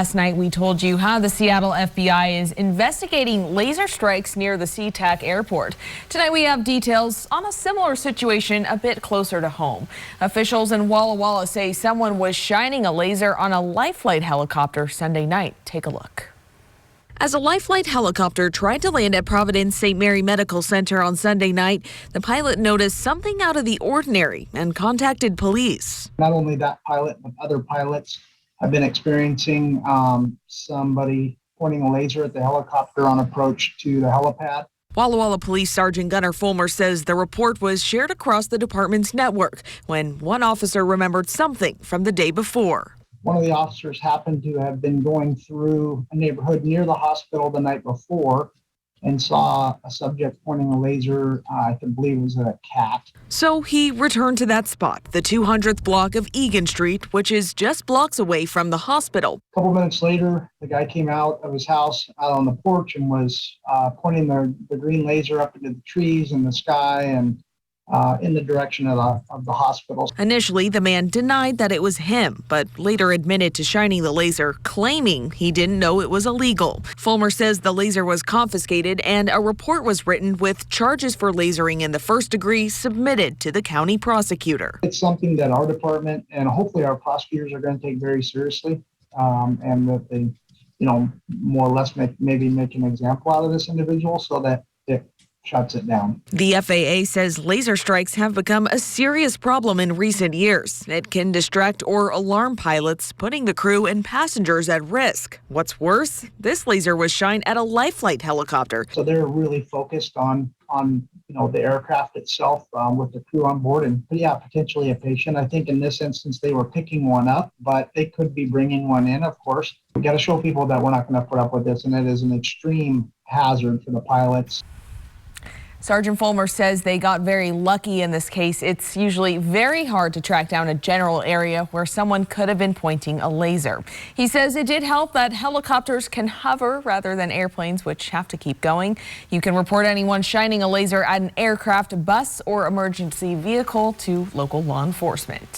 Last night, we told you how the Seattle FBI is investigating laser strikes near the SeaTac airport. Tonight, we have details on a similar situation a bit closer to home. Officials in Walla Walla say someone was shining a laser on a Life Flight helicopter Sunday night. Take a look. As a Life Flight helicopter tried to land at Providence St. Mary Medical Center on Sunday night, the pilot noticed something out of the ordinary and contacted police. Not only that pilot, but other pilots have been experiencing somebody pointing a laser at the helicopter on approach to the helipad. Walla Walla Police Sergeant Gunnar Fulmer says the report was shared across the department's network when one officer remembered something from the day before. One of the officers happened to have been going through a neighborhood near the hospital the night before and saw a subject pointing a laser, I believe it was at a cat. So he returned to that spot, the 200th block of Egan Street, which is just blocks away from the hospital. A couple minutes later, the guy came out of his house out on the porch and was pointing the green laser up into the trees in the sky and in the direction of the hospital. Initially, the man denied that it was him, but later admitted to shining the laser, claiming he didn't know it was illegal. Fulmer says the laser was confiscated and a report was written with charges for lasering in the first degree submitted to the county prosecutor. It's something that our department and hopefully our prosecutors are going to take very seriously, and that they, more or less maybe make an example out of this individual so that it shuts it down. The FAA says laser strikes have become a serious problem in recent years. It can distract or alarm pilots, putting the crew and passengers at risk. What's worse, this laser was shined at a Life Flight helicopter. So they're really focused on the aircraft itself with the crew on board and potentially a patient. I think in this instance they were picking one up, but they could be bringing one in, of course. We got to show people that we're not going to put up with this, and it is an extreme hazard for the pilots. Sergeant Fulmer says they got very lucky in this case. It's usually very hard to track down a general area where someone could have been pointing a laser. He says it did help that helicopters can hover rather than airplanes, which have to keep going. You can report anyone shining a laser at an aircraft, bus, or emergency vehicle to local law enforcement.